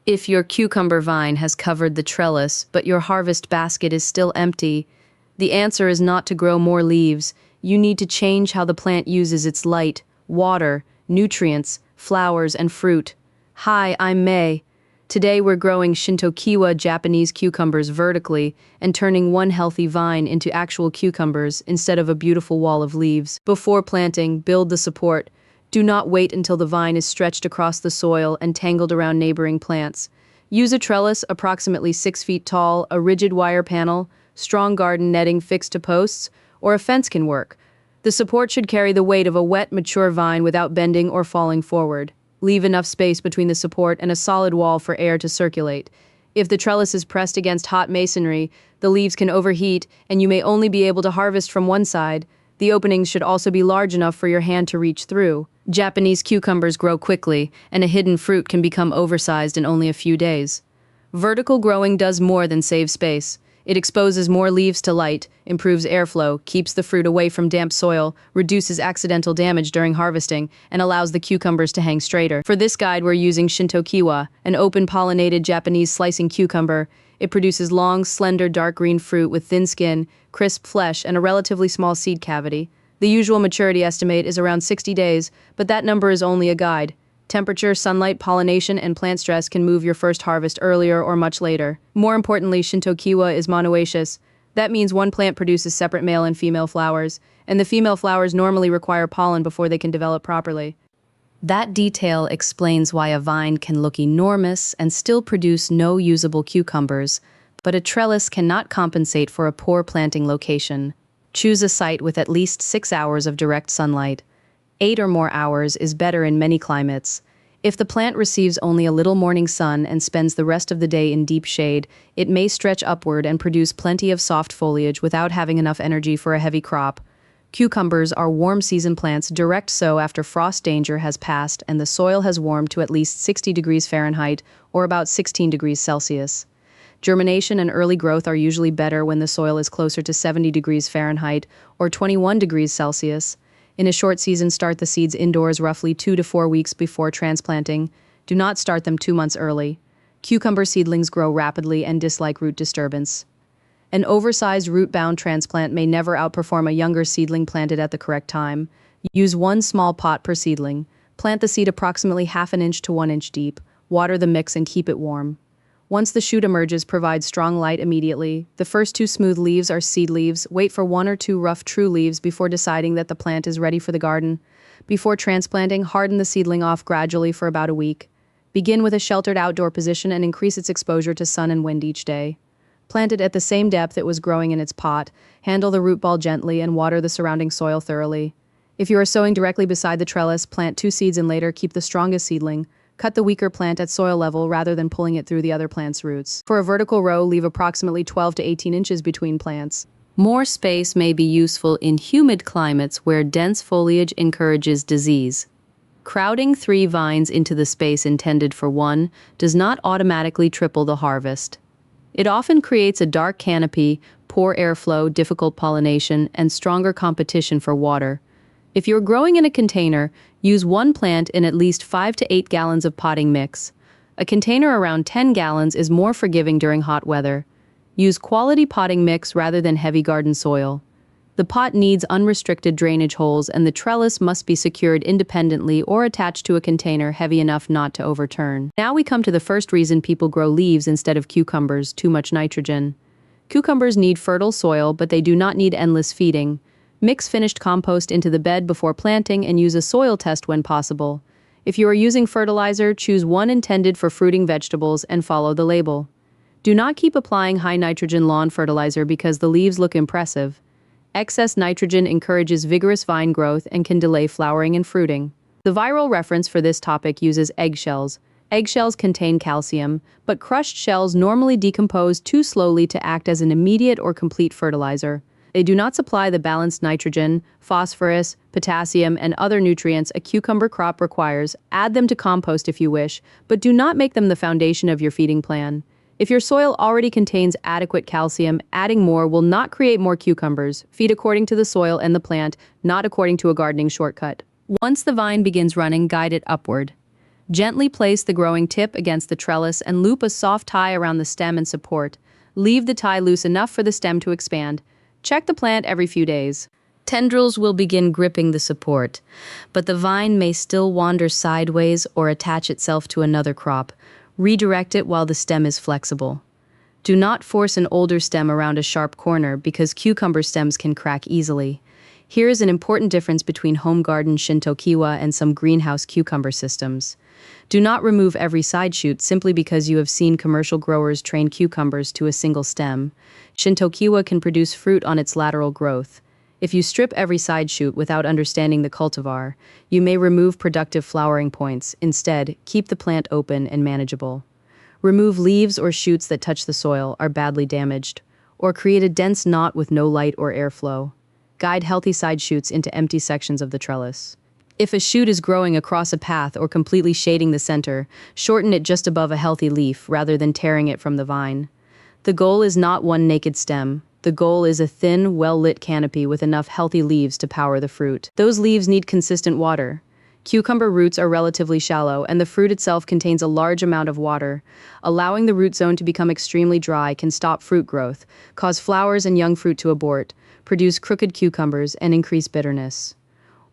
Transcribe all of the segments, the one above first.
If your cucumber vine has covered the trellis, but your harvest basket is still empty, the answer is not to grow more leaves. You need to change how the plant uses its light, water, nutrients, flowers, and fruit. Hi, I'm May. Today we're growing Shintokiwa Japanese cucumbers vertically and turning one healthy vine into actual cucumbers instead of a beautiful wall of leaves. Before planting, build the support. Do not wait until the vine is stretched across the soil and tangled around neighboring plants. Use a trellis approximately 6 feet tall, a rigid wire panel, strong garden netting fixed to posts, or a fence can work. The support should carry the weight of a wet, mature vine without bending or falling forward. Leave enough space between the support and a solid wall for air to circulate. If the trellis is pressed against hot masonry, the leaves can overheat and you may only be able to harvest from one side. The openings should also be large enough for your hand to reach through. Japanese cucumbers grow quickly, and a hidden fruit can become oversized in only a few days. Vertical growing does more than save space. It exposes more leaves to light, improves airflow, keeps the fruit away from damp soil, reduces accidental damage during harvesting, and allows the cucumbers to hang straighter. For this guide, we're using Shintokiwa, an open-pollinated Japanese slicing cucumber. It produces long, slender, dark green fruit with thin skin, crisp flesh, and a relatively small seed cavity. The usual maturity estimate is around 60 days, but that number is only a guide. Temperature, sunlight, pollination, and plant stress can move your first harvest earlier or much later. More importantly, Shintokiwa is monoecious. That means one plant produces separate male and female flowers, and the female flowers normally require pollen before they can develop properly. That detail explains why a vine can look enormous and still produce no usable cucumbers, but a trellis cannot compensate for a poor planting location. Choose a site with at least 6 hours of direct sunlight. 8 or more hours is better in many climates. If the plant receives only a little morning sun and spends the rest of the day in deep shade, it may stretch upward and produce plenty of soft foliage without having enough energy for a heavy crop. Cucumbers are warm season plants direct sow after frost danger has passed and the soil has warmed to at least 60 degrees Fahrenheit or about 16 degrees Celsius. Germination and early growth are usually better when the soil is closer to 70 degrees Fahrenheit or 21 degrees Celsius. In a short season, start the seeds indoors roughly 2 to 4 weeks before transplanting. Do not start them 2 months early. Cucumber seedlings grow rapidly and dislike root disturbance. An oversized root-bound transplant may never outperform a younger seedling planted at the correct time. Use one small pot per seedling. Plant the seed approximately ½ inch to 1 inch deep. Water the mix and keep it warm. Once the shoot emerges, provide strong light immediately. The first 2 smooth leaves are seed leaves. Wait for 1 or 2 rough true leaves before deciding that the plant is ready for the garden. Before transplanting, harden the seedling off gradually for about a week. Begin with a sheltered outdoor position and increase its exposure to sun and wind each day. Plant it at the same depth it was growing in its pot. Handle the root ball gently and water the surrounding soil thoroughly. If you are sowing directly beside the trellis, plant 2 seeds and later keep the strongest seedling. Cut the weaker plant at soil level rather than pulling it through the other plant's roots. For a vertical row, leave approximately 12 to 18 inches between plants. More space may be useful in humid climates where dense foliage encourages disease. Crowding 3 vines into the space intended for one does not automatically triple the harvest. It often creates a dark canopy, poor airflow, difficult pollination, and stronger competition for water. If you're growing in a container, use one plant in at least 5 to 8 gallons of potting mix. A container around 10 gallons is more forgiving during hot weather. Use quality potting mix rather than heavy garden soil. The pot needs unrestricted drainage holes and the trellis must be secured independently or attached to a container heavy enough not to overturn. Now we come to the first reason people grow leaves instead of cucumbers: too much nitrogen. Cucumbers need fertile soil, but they do not need endless feeding. Mix finished compost into the bed before planting and use a soil test when possible. If you are using fertilizer, choose one intended for fruiting vegetables and follow the label. Do not keep applying high nitrogen lawn fertilizer because the leaves look impressive. Excess nitrogen encourages vigorous vine growth and can delay flowering and fruiting. The viral reference for this topic uses eggshells. Eggshells contain calcium, but crushed shells normally decompose too slowly to act as an immediate or complete fertilizer. They do not supply the balanced nitrogen, phosphorus, potassium, and other nutrients a cucumber crop requires. Add them to compost if you wish, but do not make them the foundation of your feeding plan. If your soil already contains adequate calcium, adding more will not create more cucumbers. Feed according to the soil and the plant, not according to a gardening shortcut. Once the vine begins running, guide it upward. Gently place the growing tip against the trellis and loop a soft tie around the stem and support. Leave the tie loose enough for the stem to expand. Check the plant every few days. Tendrils will begin gripping the support, but the vine may still wander sideways or attach itself to another crop. Redirect it while the stem is flexible. Do not force an older stem around a sharp corner because cucumber stems can crack easily. Here is an important difference between home garden Shintokiwa and some greenhouse cucumber systems. Do not remove every side shoot simply because you have seen commercial growers train cucumbers to a single stem. Shintokiwa can produce fruit on its lateral growth. If you strip every side shoot without understanding the cultivar, you may remove productive flowering points. Instead, keep the plant open and manageable. Remove leaves or shoots that touch the soil, are badly damaged, or create a dense knot with no light or airflow. Guide healthy side shoots into empty sections of the trellis. If a shoot is growing across a path or completely shading the center, shorten it just above a healthy leaf rather than tearing it from the vine. The goal is not one naked stem. The goal is a thin, well-lit canopy with enough healthy leaves to power the fruit. Those leaves need consistent water. Cucumber roots are relatively shallow, and the fruit itself contains a large amount of water. Allowing the root zone to become extremely dry can stop fruit growth, cause flowers and young fruit to abort, produce crooked cucumbers, and increase bitterness.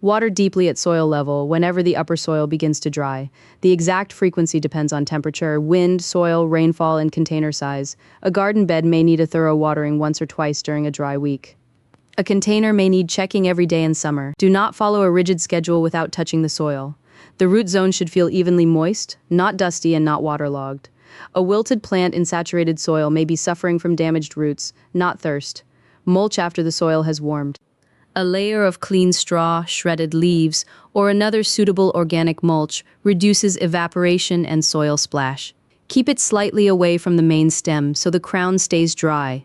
Water deeply at soil level whenever the upper soil begins to dry. The exact frequency depends on temperature, wind, soil, rainfall, and container size. A garden bed may need a thorough watering once or twice during a dry week. A container may need checking every day in summer. Do not follow a rigid schedule without touching the soil. The root zone should feel evenly moist, not dusty and not waterlogged. A wilted plant in saturated soil may be suffering from damaged roots, not thirst. Mulch after the soil has warmed. A layer of clean straw, shredded leaves, or another suitable organic mulch reduces evaporation and soil splash. Keep it slightly away from the main stem so the crown stays dry.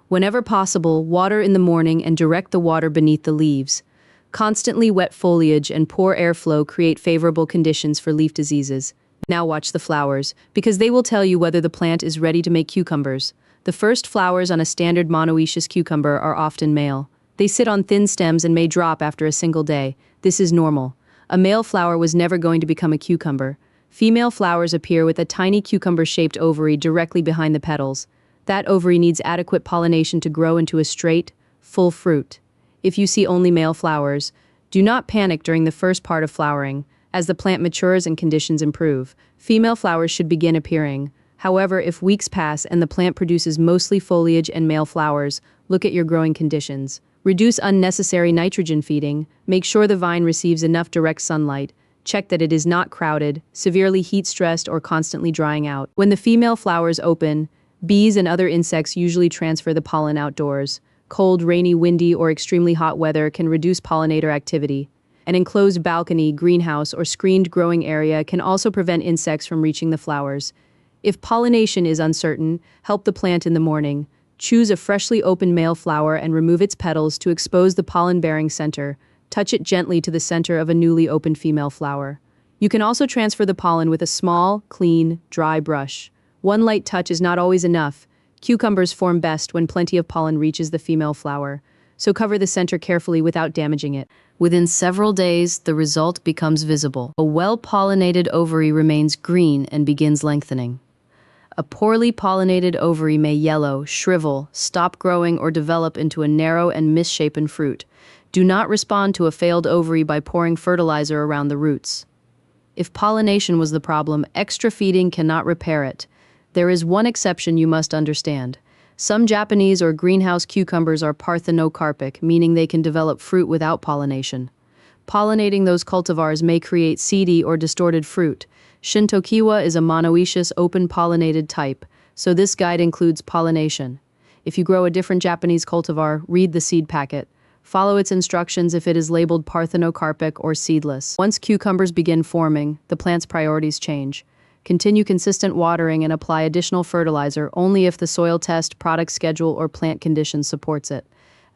Whenever possible, water in the morning and direct the water beneath the leaves. Constantly wet foliage and poor airflow create favorable conditions for leaf diseases. Now watch the flowers, because they will tell you whether the plant is ready to make cucumbers. The first flowers on a standard monoecious cucumber are often male. They sit on thin stems and may drop after a single day. This is normal. A male flower was never going to become a cucumber. Female flowers appear with a tiny cucumber-shaped ovary directly behind the petals. That ovary needs adequate pollination to grow into a straight, full fruit. If you see only male flowers, do not panic during the first part of flowering. As the plant matures and conditions improve, female flowers should begin appearing. However, if weeks pass and the plant produces mostly foliage and male flowers, look at your growing conditions. Reduce unnecessary nitrogen feeding, make sure the vine receives enough direct sunlight, check that it is not crowded, severely heat-stressed, or constantly drying out. When the female flowers open, bees and other insects usually transfer the pollen outdoors. Cold, rainy, windy, or extremely hot weather can reduce pollinator activity. An enclosed balcony, greenhouse, or screened growing area can also prevent insects from reaching the flowers. If pollination is uncertain, help the plant in the morning. Choose a freshly opened male flower and remove its petals to expose the pollen-bearing center. Touch it gently to the center of a newly opened female flower. You can also transfer the pollen with a small, clean, dry brush. One light touch is not always enough. Cucumbers form best when plenty of pollen reaches the female flower, so cover the center carefully without damaging it. Within several days, the result becomes visible. A well-pollinated ovary remains green and begins lengthening. A poorly pollinated ovary may yellow, shrivel, stop growing, or develop into a narrow and misshapen fruit. Do not respond to a failed ovary by pouring fertilizer around the roots. If pollination was the problem, extra feeding cannot repair it. There is one exception you must understand. Some Japanese or greenhouse cucumbers are parthenocarpic, meaning they can develop fruit without pollination. Pollinating those cultivars may create seedy or distorted fruit. Shintokiwa is a monoecious, open-pollinated type, so this guide includes pollination. If you grow a different Japanese cultivar, read the seed packet. Follow its instructions if it is labeled parthenocarpic or seedless. Once cucumbers begin forming, the plant's priorities change. Continue consistent watering and apply additional fertilizer only if the soil test, product schedule, or plant conditions supports it.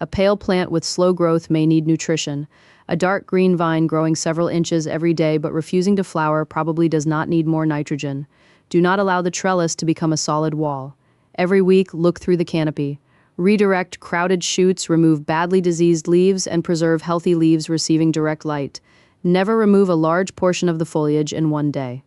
A pale plant with slow growth may need nutrition. A dark green vine growing several inches every day but refusing to flower probably does not need more nitrogen. Do not allow the trellis to become a solid wall. Every week, look through the canopy. Redirect crowded shoots, remove badly diseased leaves, and preserve healthy leaves receiving direct light. Never remove a large portion of the foliage in one day.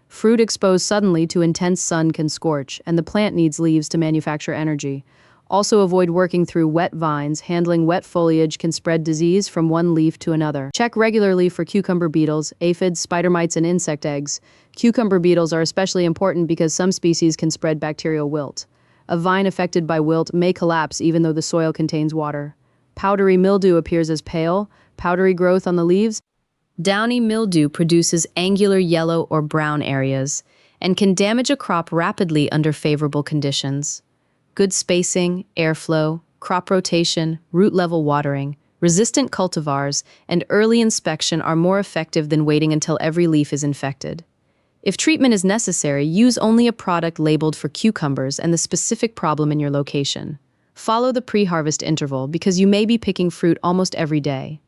Fruit exposed suddenly to intense sun can scorch, and the plant needs leaves to manufacture energy. Also avoid working through wet vines. Handling wet foliage can spread disease from one leaf to another. Check regularly for cucumber beetles, aphids, spider mites, and insect eggs. Cucumber beetles are especially important because some species can spread bacterial wilt. A vine affected by wilt may collapse even though the soil contains water. Powdery mildew appears as pale, powdery growth on the leaves. Downy mildew produces angular yellow or brown areas and can damage a crop rapidly under favorable conditions. Good spacing, airflow, crop rotation, root-level watering, resistant cultivars, and early inspection are more effective than waiting until every leaf is infected. If treatment is necessary, use only a product labeled for cucumbers and the specific problem in your location. Follow the pre-harvest interval because you may be picking fruit almost every day.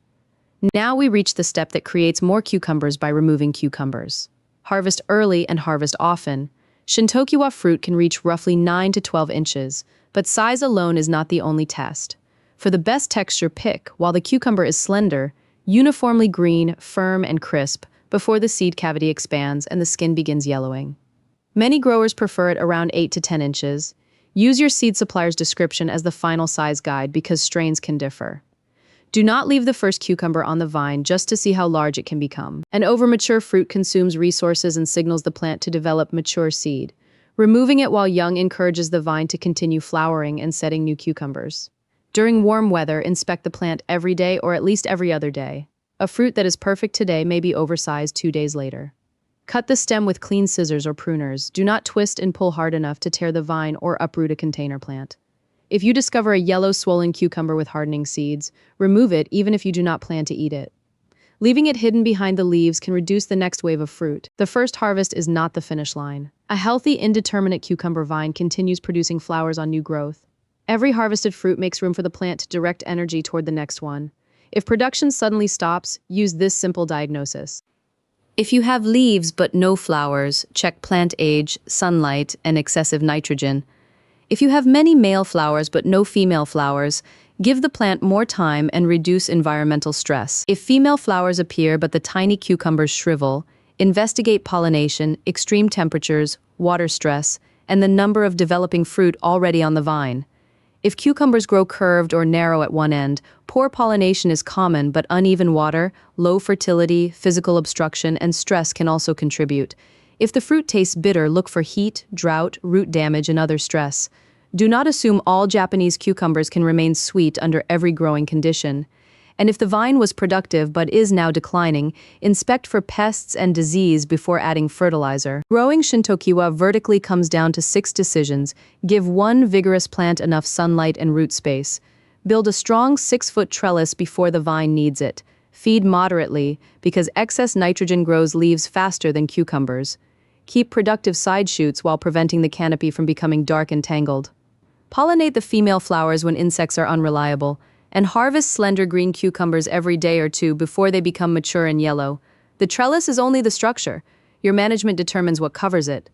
Now we reach the step that creates more cucumbers by removing cucumbers. Harvest early and harvest often. Shintokiwa fruit can reach roughly 9 to 12 inches, but size alone is not the only test. For the best texture, pick, while the cucumber is slender, uniformly green, firm, and crisp, before the seed cavity expands and the skin begins yellowing. Many growers prefer it around 8 to 10 inches. Use your seed supplier's description as the final size guide because strains can differ. Do not leave the first cucumber on the vine just to see how large it can become. An overmature fruit consumes resources and signals the plant to develop mature seed. Removing it while young encourages the vine to continue flowering and setting new cucumbers. During warm weather, inspect the plant every day or at least every other day. A fruit that is perfect today may be oversized 2 days later. Cut the stem with clean scissors or pruners. Do not twist and pull hard enough to tear the vine or uproot a container plant. If you discover a yellow swollen cucumber with hardening seeds, remove it even if you do not plan to eat it. Leaving it hidden behind the leaves can reduce the next wave of fruit. The first harvest is not the finish line. A healthy, indeterminate cucumber vine continues producing flowers on new growth. Every harvested fruit makes room for the plant to direct energy toward the next one. If production suddenly stops, use this simple diagnosis. If you have leaves but no flowers, check plant age, sunlight, and excessive nitrogen. If you have many male flowers but no female flowers, give the plant more time and reduce environmental stress. If female flowers appear but the tiny cucumbers shrivel, investigate pollination, extreme temperatures, water stress, and the number of developing fruit already on the vine. If cucumbers grow curved or narrow at one end, poor pollination is common, but uneven water, low fertility, physical obstruction, and stress can also contribute. If the fruit tastes bitter, look for heat, drought, root damage, and other stress. Do not assume all Japanese cucumbers can remain sweet under every growing condition. And if the vine was productive but is now declining, inspect for pests and disease before adding fertilizer. Growing Shintokiwa vertically comes down to 6 decisions. Give one vigorous plant enough sunlight and root space. Build a strong 6-foot trellis before the vine needs it. Feed moderately, because excess nitrogen grows leaves faster than cucumbers. Keep productive side shoots while preventing the canopy from becoming dark and tangled. Pollinate the female flowers when insects are unreliable, and harvest slender green cucumbers every day or two before they become mature and yellow. The trellis is only the structure. Your management determines what covers it.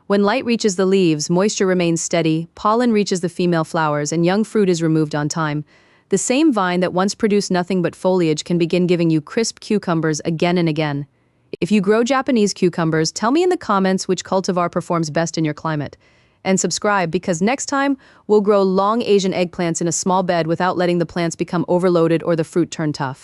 When light reaches the leaves, moisture remains steady, pollen reaches the female flowers, and young fruit is removed on time. The same vine that once produced nothing but foliage can begin giving you crisp cucumbers again and again. If you grow Japanese cucumbers, tell me in the comments which cultivar performs best in your climate. And subscribe, because next time we'll grow long Asian eggplants in a small bed without letting the plants become overloaded or the fruit turn tough.